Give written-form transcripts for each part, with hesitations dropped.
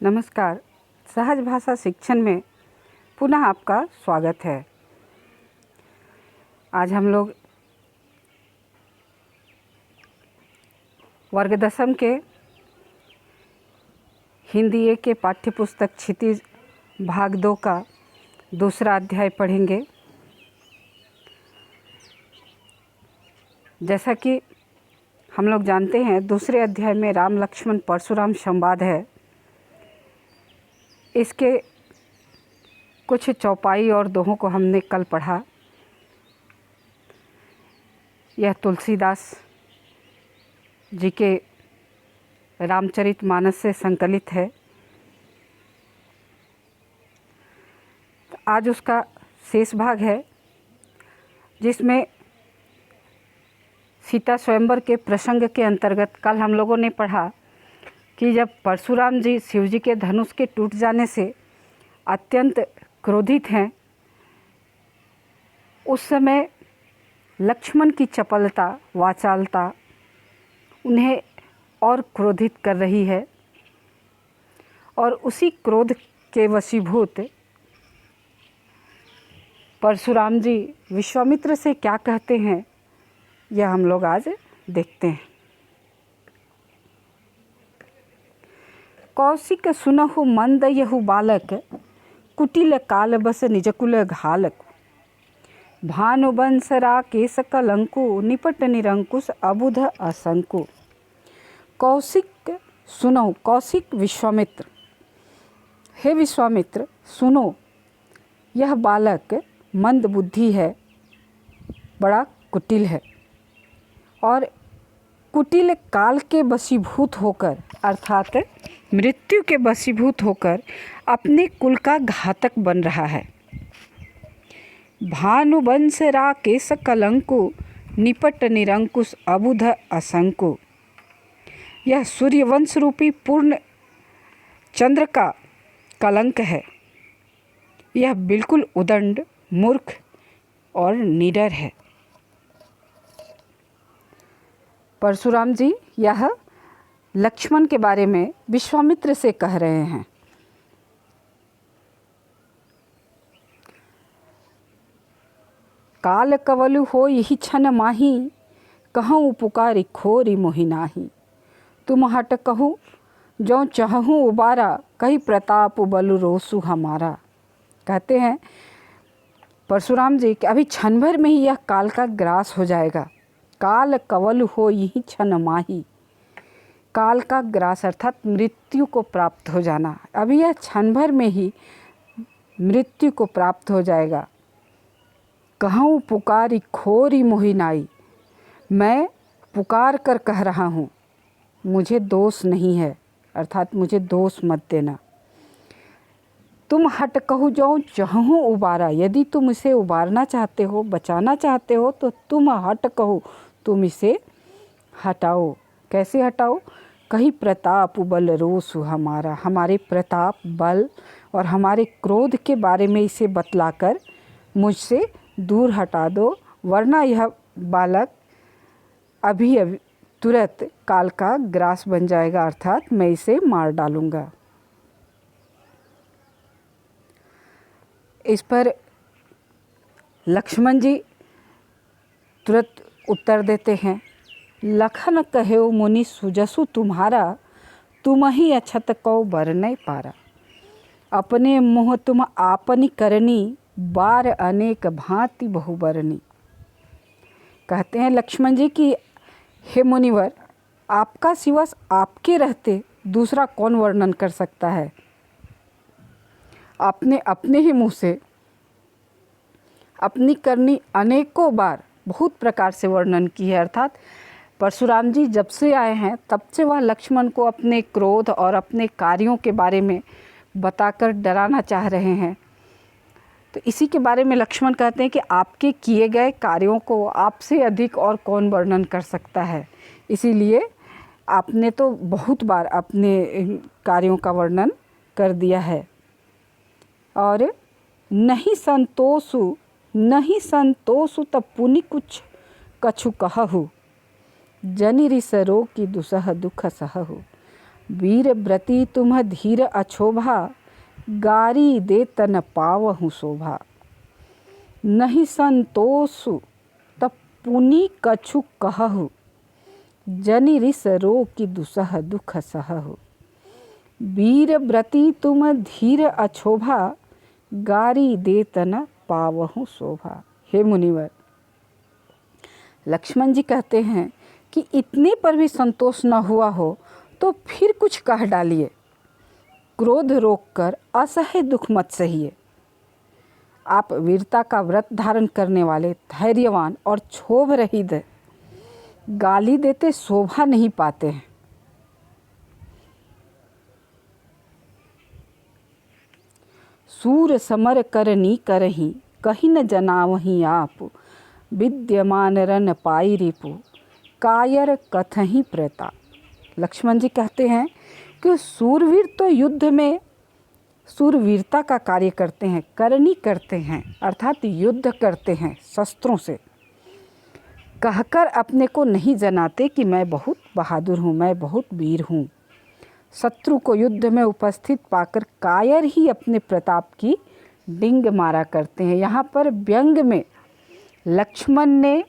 नमस्कार। सहज भाषा शिक्षण में पुनः आपका स्वागत है। आज हम लोग वर्ग दशम के हिंदी ए के पाठ्यपुस्तक क्षितिज भाग 2 का दूसरा अध्याय पढ़ेंगे। जैसा कि हम लोग जानते हैं, दूसरे अध्याय में राम लक्ष्मण परशुराम संवाद है। इसके कुछ चौपाई और दोहों को हमने कल पढ़ा। यह तुलसीदास जी के रामचरितमानस से संकलित है। आज उसका शेष भाग है, जिसमें सीता स्वयंवर के प्रसंग के अंतर्गत कल हम लोगों ने पढ़ा कि जब परशुराम जी शिव जी के धनुष के टूट जाने से अत्यंत क्रोधित हैं, उस समय लक्ष्मण की चपलता, वाचालता उन्हें और क्रोधित कर रही है। और उसी क्रोध के वशीभूत परशुराम जी विश्वामित्र से क्या कहते हैं, यह हम लोग आज देखते हैं। कौशिक सुनहु मंद यहु बालक, कुटिल काल बस निजकुल घालक। भानुवंश राकेश कलंकु, निपट निरंकुश अबुध असंकु। कौशिक सुनो, कौशिक विश्वामित्र, हे विश्वामित्र सुनो, यह बालक मंद बुद्धि है, बड़ा कुटिल है और कुटिल काल के वशीभूत होकर, अर्थात मृत्यु के वशीभूत होकर अपने कुल का घातक बन रहा है। भानुवंश राकेश कलंकु, निपट निरंकुश अबुध असंकु। यह सूर्यवंश रूपी पूर्ण चंद्र का कलंक है। यह बिल्कुल उदंड, मूर्ख और निडर है। परशुराम जी यह लक्ष्मण के बारे में विश्वामित्र से कह रहे हैं। काल कवलु हो यही छन माही, कहूँ पुकारी खोरी मोहि नाही। तुम हट कहूँ जो चाहूँ उबारा, कही प्रताप बलु रोसु हमारा। कहते हैं परशुराम जी कि अभी क्षण भर में ही यह काल का ग्रास हो जाएगा। काल कवल हो यही क्षण माही, काल का ग्रास अर्थात मृत्यु को प्राप्त हो जाना। अभी यह क्षण भर में ही मृत्यु को प्राप्त हो जाएगा। कहूँ पुकारी खोरी मोहि नाई, मैं पुकार कर कह रहा हूँ, मुझे दोष नहीं है, अर्थात मुझे दोष मत देना। तुम हट कहूँ जो चाहूँ उबारा, यदि तुम इसे उबारना चाहते हो, बचाना चाहते हो, तो तुम हट कहो, तुम इसे हटाओ। कैसे हटाओ? कहीं प्रताप बल रोसु हमारा, हमारे प्रताप, बल और हमारे क्रोध के बारे में इसे बतलाकर मुझसे दूर हटा दो, वरना यह बालक अभी तुरंत काल का ग्रास बन जाएगा, अर्थात मैं इसे मार डालूँगा। इस पर लक्ष्मण जी तुरंत उत्तर देते हैं, लखन कहो मुनि सुजसु तुम्हारा, तुम ही अछत कौ बर नहीं पारा। अपने मुँह तुम आपनी करनी, बार अनेक भांति बहुबरनी। कहते हैं लक्ष्मण जी कि हे मुनिवर, आपका सिवा आपके रहते दूसरा कौन वर्णन कर सकता है। आपने अपने ही मुँह से अपनी करनी अनेकों बार बहुत प्रकार से वर्णन की है। अर्थात परशुराम जी जब से आए हैं तब से वह लक्ष्मण को अपने क्रोध और अपने कार्यों के बारे में बताकर डराना चाह रहे हैं। तो इसी के बारे में लक्ष्मण कहते हैं कि आपके किए गए कार्यों को आपसे अधिक और कौन वर्णन कर सकता है। इसीलिए आपने तो बहुत बार अपने कार्यों का वर्णन कर दिया है। और नहीं संतोषु तब पुनि कुछ कछु कहु, जनि रिसरो की दुसह दुख सहु। वीर व्रती तुम धीर अछोभा, गारी दे तन पावहु शोभा। नहीं संतोषु तब पुनि कछु कहहु, जनि रिस रो की दुसह दुख सहहु। वीर व्रती तुम धीर अछोभा, गारी दे तन पावहु शोभा। हे मुनिवर, लक्ष्मण जी कहते हैं कि इतने पर भी संतोष न हुआ हो तो फिर कुछ कह डालिए। क्रोध रोककर असह्य दुख मत सहिए। आप वीरता का व्रत धारण करने वाले, धैर्यवान और क्षोभ रहित, गाली देते शोभा नहीं पाते हैं। सूर समर करनी करही, कहीं न जनावही आप। विद्यमान रन पाई रिपु, कायर कथहि प्रताप। लक्ष्मण जी कहते हैं कि सूरवीर तो युद्ध में सूरवीरता का कार्य करते हैं, करनी करते हैं, अर्थात युद्ध करते हैं शस्त्रों से। कहकर अपने को नहीं जनाते कि मैं बहुत बहादुर हूँ, मैं बहुत वीर हूँ। शत्रु को युद्ध में उपस्थित पाकर कायर ही अपने प्रताप की डिंग मारा करते हैं। यहाँ पर व्यंग में लक्ष्मण ने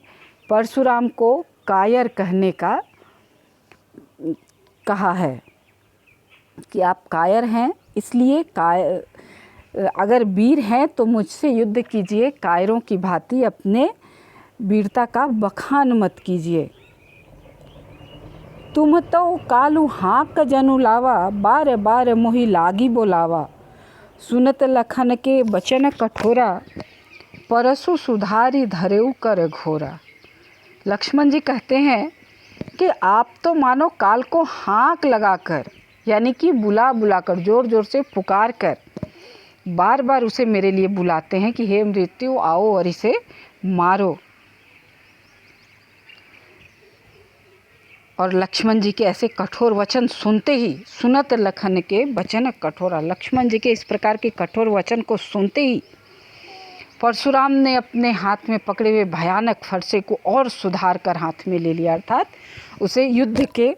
परशुराम को कायर कहने का कहा है कि आप कायर हैं, इसलिए अगर वीर हैं तो मुझसे युद्ध कीजिए, कायरों की भांति अपने वीरता का बखान मत कीजिए। तुम तो कालू हाँक जनु लावा, बार बार मोहि लागी बोलावा। सुनत लखन के बचन कठोरा, परसु सुधारी धरेउ कर घोरा। लक्ष्मण जी कहते हैं कि आप तो मानो काल को हाँक लगाकर, यानी कि बुला बुलाकर, जोर जोर से पुकार कर बार बार उसे मेरे लिए बुलाते हैं कि हे मृत्यु आओ और इसे मारो। और लक्ष्मण जी के ऐसे कठोर वचन सुनते ही, सुनत लखन के वचन कठोरा, लक्ष्मण जी के इस प्रकार के कठोर वचन को सुनते ही परशुराम ने अपने हाथ में पकड़े हुए भयानक फरसे को और सुधार कर हाथ में ले लिया, अर्थात उसे युद्ध के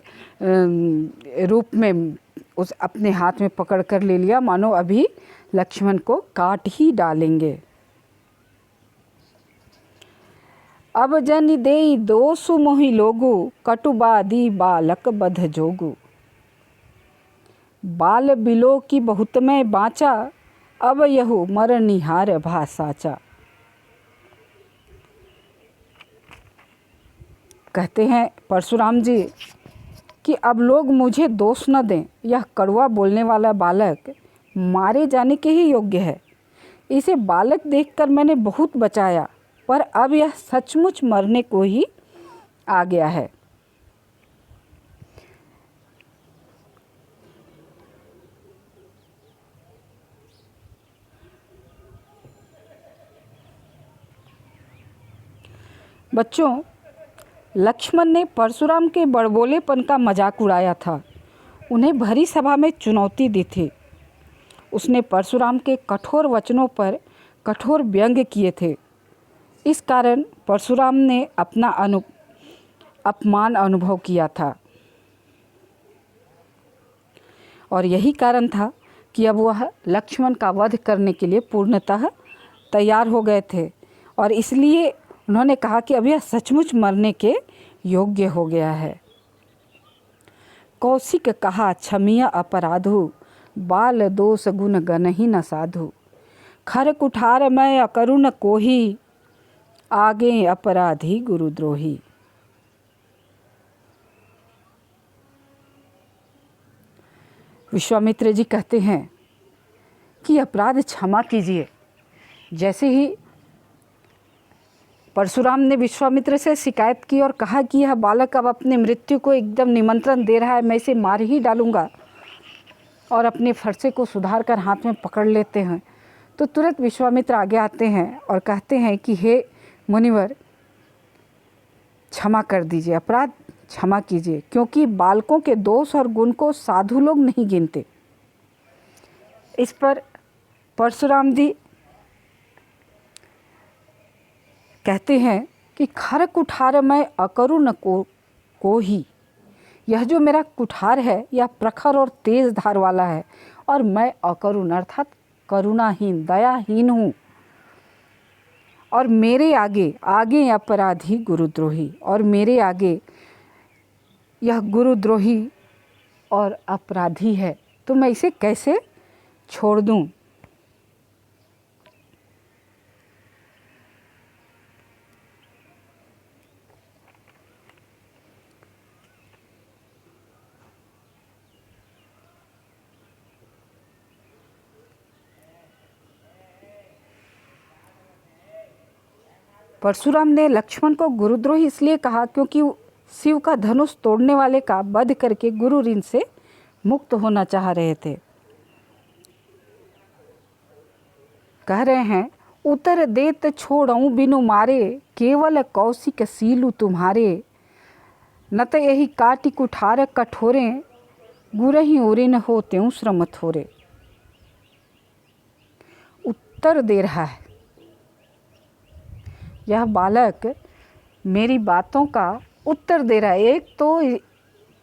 रूप में उस अपने हाथ में पकड़ कर ले लिया, मानो अभी लक्ष्मण को काट ही डालेंगे। अब जन देई दोसु मोहि लोगु, कटुबादी बालक बध जोगु। बाल बिलो की बहुत में बाँचा, अब यहु मर निहार भा साचा। कहते हैं परशुराम जी कि अब लोग मुझे दोष न दें, यह कड़वा बोलने वाला बालक मारे जाने के ही योग्य है। इसे बालक देखकर मैंने बहुत बचाया, पर अब यह सचमुच मरने को ही आ गया है। बच्चों, लक्ष्मण ने परशुराम के बड़बोलेपन का मजाक उड़ाया था, उन्हें भरी सभा में चुनौती दी थी। उसने परशुराम के कठोर वचनों पर कठोर व्यंग किए थे। इस कारण परशुराम ने अपना अपमान अनुभव किया था और यही कारण था कि अब वह लक्ष्मण का वध करने के लिए पूर्णतः तैयार हो गए थे और इसलिए उन्होंने कहा कि अब यह सचमुच मरने के योग्य हो गया है। कौशिक कहा क्षमिय अपराधु, बाल दोष गुण गनहि न साधु। खर कुठार मैं अकरुण कोही, आगे अपराधी गुरुद्रोही। विश्वामित्र जी कहते हैं कि अपराध क्षमा कीजिए। जैसे ही परशुराम ने विश्वामित्र से शिकायत की और कहा कि यह बालक अब अपने मृत्यु को एकदम निमंत्रण दे रहा है, मैं इसे मार ही डालूंगा, और अपने फरसे को सुधार कर हाथ में पकड़ लेते हैं, तो तुरंत विश्वामित्र आगे आते हैं और कहते हैं कि हे मुनिवर, क्षमा कर दीजिए, अपराध क्षमा कीजिए, क्योंकि बालकों के दोष और गुण को साधु लोग नहीं गिनते। इस पर परशुराम जी कहते हैं कि खर कुठार मैं अकरुण को ही, यह जो मेरा कुठार है यह प्रखर और तेज धार वाला है और मैं अकरुण अर्थात करुणाहीन दयाहीन हूँ। और मेरे आगे आगे अपराधी गुरुद्रोही, और मेरे आगे यह गुरुद्रोही और अपराधी है, तो मैं इसे कैसे छोड़ दूँ। परशुराम ने लक्ष्मण को गुरुद्रोही इसलिए कहा क्योंकि शिव का धनुष तोड़ने वाले का वध करके गुरु ऋण से मुक्त होना चाह रहे थे। कह रहे हैं, उतर देत छोड़ऊं बिनु मारे, केवल कौशिक सीलु तुम्हारे, न तो यही काटी कुठार कठोरे, गुरहि उरिन हो त्यों श्रम थोरे। उत्तर दे रहा है यह बालक, मेरी बातों का उत्तर दे रहा है। एक तो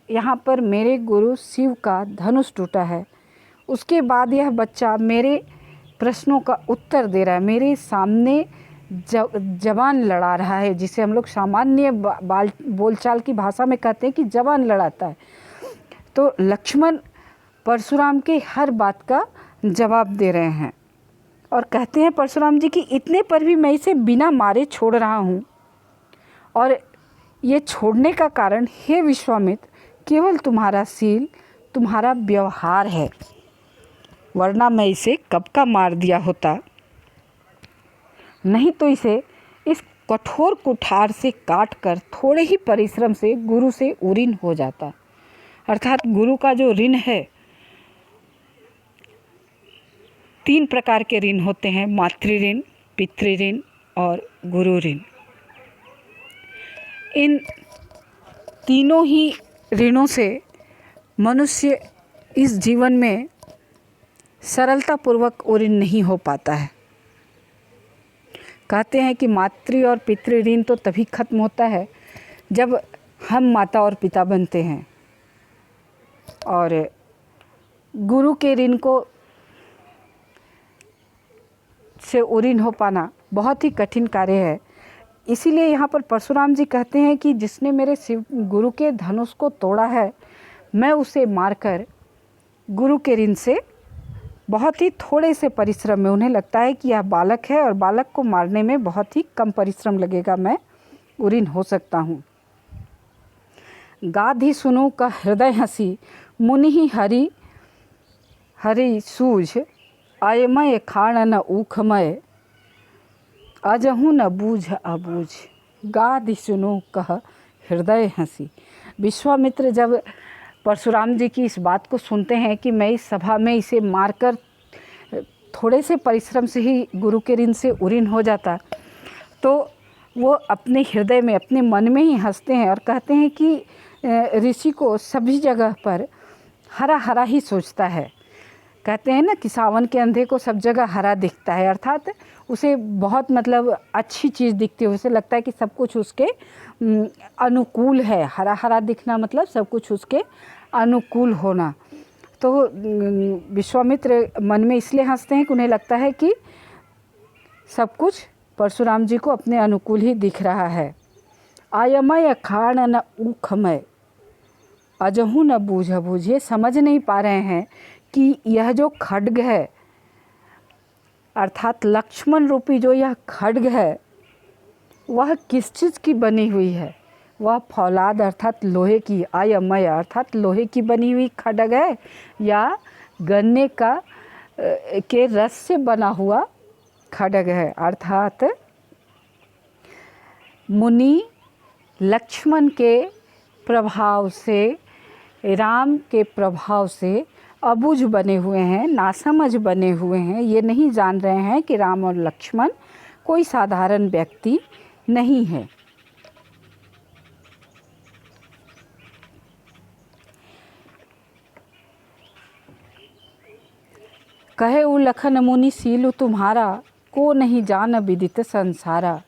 यहाँ पर मेरे गुरु शिव का धनुष टूटा है, उसके बाद यह बच्चा मेरे प्रश्नों का उत्तर दे रहा है, मेरे सामने जवान लड़ा रहा है, जिसे हम लोग सामान्य बोलचाल की भाषा में कहते हैं कि जवान लड़ाता है। तो लक्ष्मण परशुराम के हर बात का जवाब दे रहे हैं और कहते हैं परशुराम जी कि इतने पर भी मैं इसे बिना मारे छोड़ रहा हूँ, और ये छोड़ने का कारण हे विश्वामित्र केवल तुम्हारा शील, तुम्हारा व्यवहार है, वरना मैं इसे कब का मार दिया होता, नहीं तो इसे इस कठोर कुठार से काट कर थोड़े ही परिश्रम से गुरु से उऋण हो जाता। अर्थात गुरु का जो ऋण है, 3 प्रकार के ऋण होते हैं, मातृ ऋण, पितृ ऋण और गुरु ऋण। इन तीनों ही ऋणों से मनुष्य इस जीवन में सरलतापूर्वक उऋण नहीं हो पाता है। कहते हैं कि मातृ और पितृ ऋण तो तभी खत्म होता है जब हम माता और पिता बनते हैं, और गुरु के ऋण को से उऋण हो पाना बहुत ही कठिन कार्य है। इसीलिए यहाँ पर परशुराम जी कहते हैं कि जिसने मेरे शिव गुरु के धनुष को तोड़ा है, मैं उसे मारकर गुरु के ऋण से बहुत ही थोड़े से परिश्रम में, उन्हें लगता है कि यह बालक है और बालक को मारने में बहुत ही कम परिश्रम लगेगा, मैं उऋण हो सकता हूँ। गाधि सुनु का हृदय हंसी, मुनि ही हरि हरि सूझ, अयमय खाण न ऊखमय, अजहू न बूझ अबूझ। गाधि सुनु कह हृदय हंसी। विश्वामित्र जब परशुराम जी की इस बात को सुनते हैं कि मैं इस सभा में इसे मारकर थोड़े से परिश्रम से ही गुरु के ऋण से उऋण हो जाता, तो वो अपने हृदय में, अपने मन में ही हंसते हैं और कहते हैं कि ऋषि को सभी जगह पर हरा हरा ही सोचता है। कहते हैं ना कि सावन के अंधे को सब जगह हरा दिखता है, अर्थात उसे बहुत अच्छी चीज़ दिखती है, उसे लगता है कि सब कुछ उसके अनुकूल है। हरा हरा दिखना मतलब सब कुछ उसके अनुकूल होना। तो विश्वामित्र मन में इसलिए हंसते हैं कि उन्हें लगता है कि सब कुछ परशुराम जी को अपने अनुकूल ही दिख रहा है। आयमय खाण न ऊखमय, अजहू न बूझ बूझ। ये समझ नहीं पा रहे हैं कि यह जो खड्ग है, अर्थात लक्ष्मण रूपी जो यह खड्ग है, वह किस चीज़ की बनी हुई है। वह फौलाद अर्थात लोहे की, आयमय अर्थात लोहे की बनी हुई खड्ग है, या गन्ने का के रस से बना हुआ खड्ग है। अर्थात मुनि लक्ष्मण के प्रभाव से, राम के प्रभाव से अबूझ बने हुए हैं, नासमझ बने हुए हैं। ये नहीं जान रहे हैं कि राम और लक्ष्मण कोई साधारण व्यक्ति नहीं है। कहे उ लखन मुनि सीलु तुम्हारा, को नहीं जान विदित संसारा।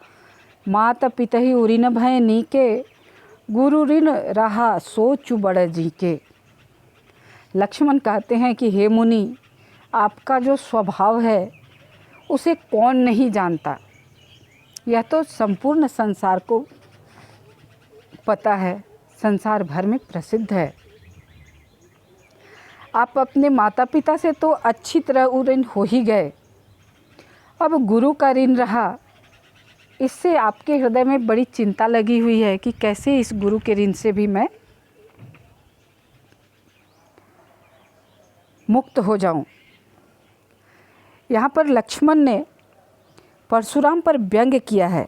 मात पितहि उरिन भय नीके, गुरु ऋण रहा सोचु बड़ जी के। लक्ष्मण कहते हैं कि हे मुनि, आपका जो स्वभाव है उसे कौन नहीं जानता, यह तो संपूर्ण संसार को पता है, संसार भर में प्रसिद्ध है। आप अपने माता पिता से तो अच्छी तरह ऋण हो ही गए, अब गुरु का ऋण रहा, इससे आपके हृदय में बड़ी चिंता लगी हुई है कि कैसे इस गुरु के ऋण से भी मैं मुक्त हो जाऊं। यहाँ पर लक्ष्मण ने परशुराम पर व्यंग्य किया है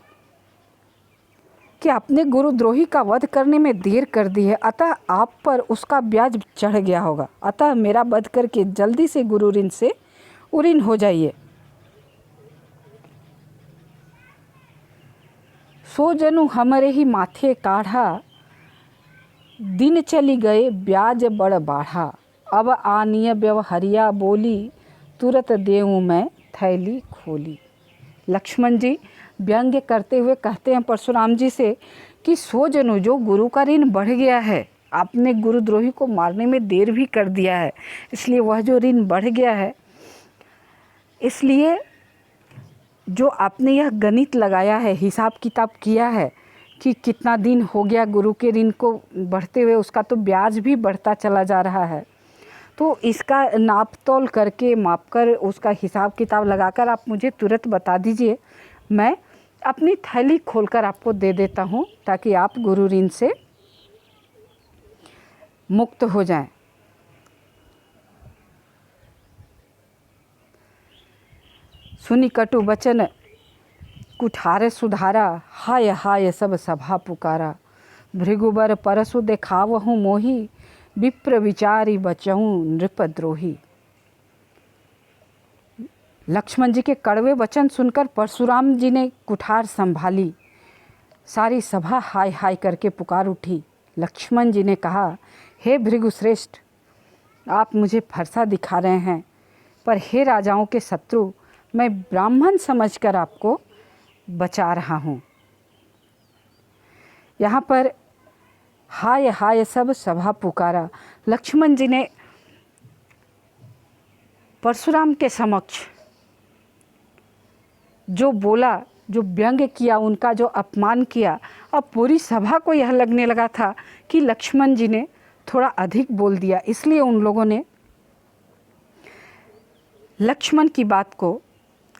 कि आपने गुरुद्रोही का वध करने में देर कर दी है, अतः आप पर उसका ब्याज चढ़ गया होगा, अतः मेरा वध करके जल्दी से गुरु ऋण से उऋण हो जाइए। सो जनु हमारे ही माथे काढ़ा, दिन चली गए ब्याज बड़ बाढ़ा। अब आनिय व्यवहरिया बोली, तुरत देऊँ मैं थैली खोली। लक्ष्मण जी व्यंग्य करते हुए कहते हैं परशुराम जी से कि सो जनु, जो गुरु का ऋण बढ़ गया है, आपने गुरुद्रोही को मारने में देर भी कर दिया है, इसलिए वह जो ऋण बढ़ गया है, इसलिए जो आपने यह गणित लगाया है, हिसाब किताब किया है कि कितना दिन हो गया गुरु के ऋण को बढ़ते हुए, उसका तो ब्याज भी बढ़ता चला जा रहा है, तो इसका नाप तोल करके माप कर उसका हिसाब किताब लगाकर आप मुझे तुरंत बता दीजिए, मैं अपनी थैली खोलकर आपको दे देता हूँ ताकि आप गुरु ऋण से मुक्त हो जाएं। सुनी कटु वचन कुठार सुधारा, हाय हाय सब सभा पुकारा। भृगुबर परसु देखावहु मोही, विप्र विचारी बचहूँ नृपद्रोही। लक्ष्मण जी के कड़वे वचन सुनकर परशुराम जी ने कुठार संभाली, सारी सभा हाय हाय करके पुकार उठी। लक्ष्मण जी ने कहा, हे भृगुश्रेष्ठ, आप मुझे फरसा दिखा रहे हैं, पर हे राजाओं के शत्रु, मैं ब्राह्मण समझकर आपको बचा रहा हूँ। यहाँ पर हाय हाय सब सभा पुकारा, लक्ष्मण जी ने परशुराम के समक्ष जो बोला, जो व्यंग्य किया, उनका जो अपमान किया, अब पूरी सभा को यह लगने लगा था कि लक्ष्मण जी ने थोड़ा अधिक बोल दिया, इसलिए उन लोगों ने लक्ष्मण की बात को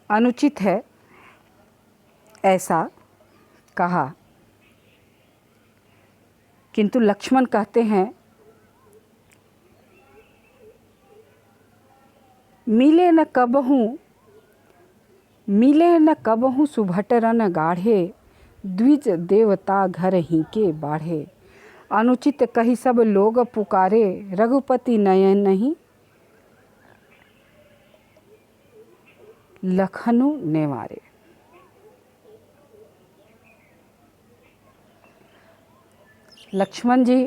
अनुचित है ऐसा कहा। किंतु लक्ष्मण कहते हैं, मिले न कबहूँ सुभटरन गाढ़े, द्विज देवता घर ही के बाढ़े। अनुचित कही सब लोग पुकारे, रघुपति नयन नहीं लखनु नेवारे। लक्ष्मण जी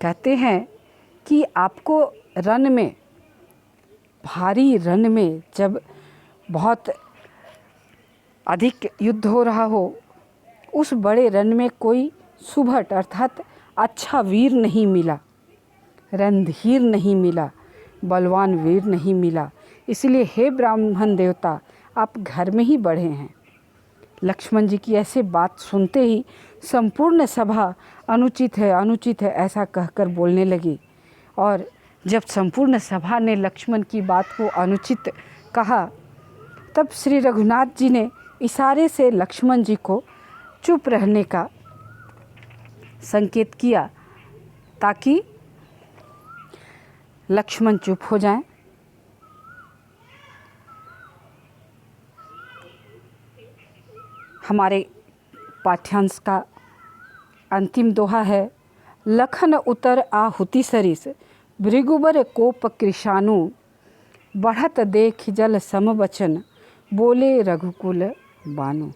कहते हैं कि आपको रण में, भारी रण में, जब बहुत अधिक युद्ध हो रहा हो, उस बड़े रण में कोई सुभट अर्थात अच्छा वीर नहीं मिला, रणधीर नहीं मिला, बलवान वीर नहीं मिला, इसलिए हे ब्राह्मण देवता, आप घर में ही बढ़े हैं। लक्ष्मण जी की ऐसे बात सुनते ही संपूर्ण सभा अनुचित है ऐसा कहकर बोलने लगी, और जब संपूर्ण सभा ने लक्ष्मण की बात को अनुचित कहा, तब श्री रघुनाथ जी ने इशारे से लक्ष्मण जी को चुप रहने का संकेत किया ताकि लक्ष्मण चुप हो जाएं। हमारे पाठ्यांश का अंतिम दोहा है, लखन उतर आहुति सरिस, भृगुबर कोप कृशानु, बढ़त देख जल सम बचन, बोले रघुकुल बानु।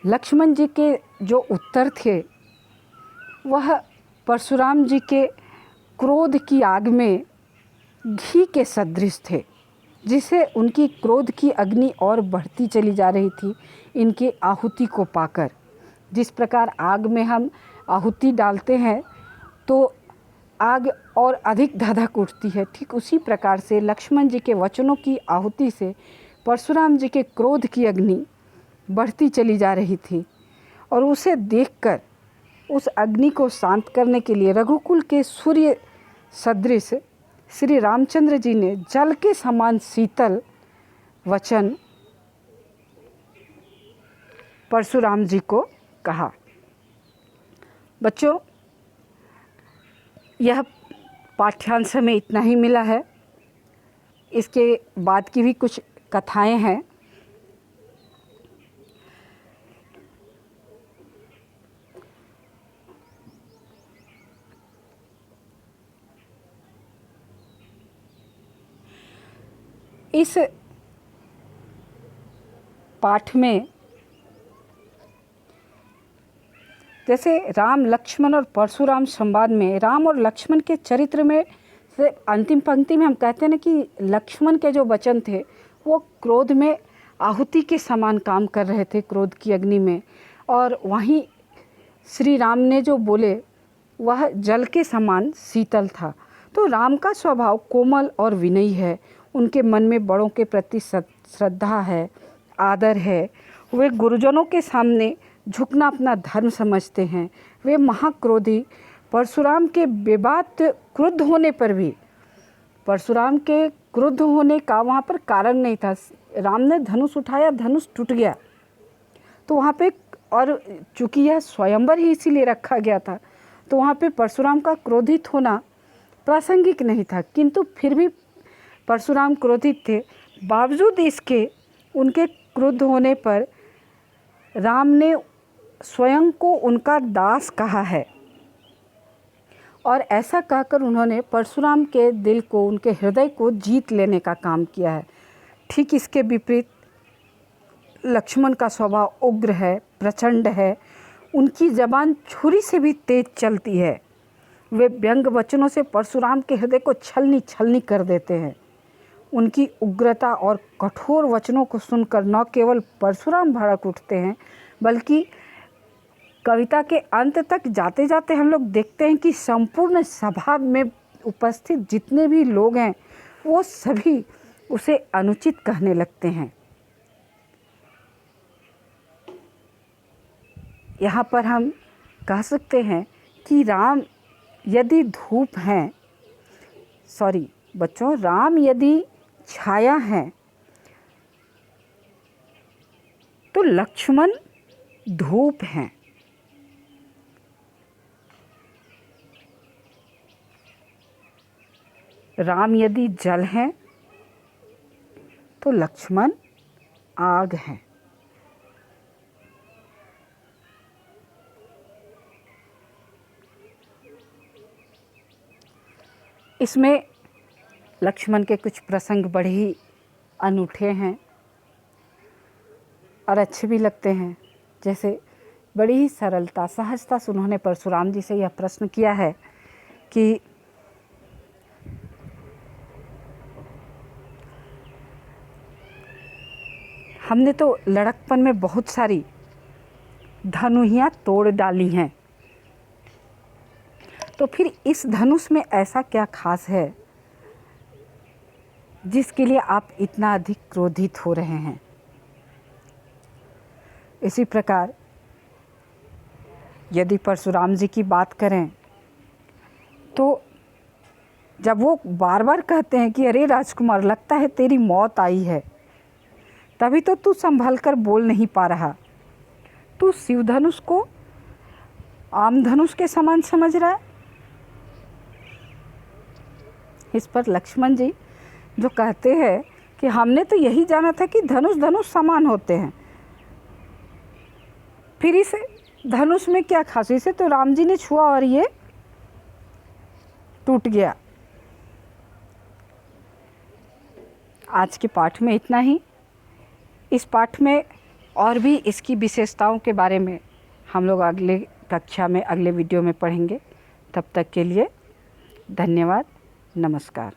लक्ष्मण जी के जो उत्तर थे वह परशुराम जी के क्रोध की आग में घी के सदृश थे, जिसे उनकी क्रोध की अग्नि और बढ़ती चली जा रही थी इनके आहुति को पाकर। जिस प्रकार आग में हम आहुति डालते हैं तो आग और अधिक धधक उठती है। ठीक उसी प्रकार से लक्ष्मण जी के वचनों की आहुति से परशुराम जी के क्रोध की अग्नि बढ़ती चली जा रही थी और उसे देखकर उस अग्नि को शांत करने के लिए रघुकुल के सूर्य सदृश श्री रामचंद्र जी ने जल के समान शीतल वचन परशुराम जी को कहा। बच्चों, यह पाठ्यांश में इतना ही मिला है। इसके बाद की भी कुछ कथाएं हैं। इस पाठ में जैसे राम लक्ष्मण और परशुराम संवाद में राम और लक्ष्मण के चरित्र में से अंतिम पंक्ति में हम कहते हैं ना कि लक्ष्मण के जो वचन थे वो क्रोध में आहुति के समान काम कर रहे थे, क्रोध की अग्नि में, और वहीं श्री राम ने जो बोले वह जल के समान शीतल था। तो राम का स्वभाव कोमल और विनयी है। उनके मन में बड़ों के प्रति श्रद्धा है, आदर है। वे गुरुजनों के सामने झुकना अपना धर्म समझते हैं। वे महाक्रोधी परशुराम के बेबात क्रुद्ध होने पर भी, परशुराम के क्रुद्ध होने का वहाँ पर कारण नहीं था। राम ने धनुष उठाया, धनुष टूट गया, तो वहाँ पे, और चूँकि यह स्वयंवर ही इसीलिए रखा गया था, तो वहाँ पे परशुराम का क्रोधित होना प्रासंगिक नहीं था। किंतु फिर भी परशुराम क्रोधित थे। बावजूद इसके उनके क्रुद्ध होने पर राम ने स्वयं को उनका दास कहा है, और ऐसा कहकर उन्होंने परशुराम के दिल को, उनके हृदय को जीत लेने का काम किया है। ठीक इसके विपरीत लक्ष्मण का स्वभाव उग्र है, प्रचंड है। उनकी ज़बान छुरी से भी तेज चलती है। वे व्यंग वचनों से परशुराम के हृदय को छलनी छलनी कर देते हैं। उनकी उग्रता और कठोर वचनों को सुनकर न केवल परशुराम भड़क उठते हैं, बल्कि कविता के अंत तक जाते जाते हम लोग देखते हैं कि संपूर्ण सभा में उपस्थित जितने भी लोग हैं वो सभी उसे अनुचित कहने लगते हैं। यहाँ पर हम कह सकते हैं कि राम यदि धूप हैं, सॉरी बच्चों, राम यदि छाया हैं तो लक्ष्मण धूप हैं। राम यदि जल हैं तो लक्ष्मण आग हैं। इसमें लक्ष्मण के कुछ प्रसंग बड़े ही अनूठे हैं और अच्छे भी लगते हैं। जैसे बड़ी ही सरलता, सहजता से उन्होंने परशुराम जी से यह प्रश्न किया है कि हमने तो लड़कपन में बहुत सारी धनुहियाँ तोड़ डाली हैं, तो फिर इस धनुष में ऐसा क्या खास है जिसके लिए आप इतना अधिक क्रोधित हो रहे हैं। इसी प्रकार यदि परशुराम जी की बात करें तो जब वो बार बार कहते हैं कि अरे राजकुमार, लगता है तेरी मौत आई है, तभी तो तू संभल कर बोल नहीं पा रहा। तू शिव धनुष को आम धनुष के समान समझ रहा है। इस पर लक्ष्मण जी जो कहते हैं कि हमने तो यही जाना था कि धनुष धनुष समान होते हैं, फिर इस धनुष में क्या खास, इसे तो राम जी ने छुआ और ये टूट गया। आज के पाठ में इतना ही। इस पाठ में और भी इसकी विशेषताओं के बारे में हम लोग अगले कक्षा में, अगले वीडियो में पढ़ेंगे। तब तक के लिए धन्यवाद, नमस्कार।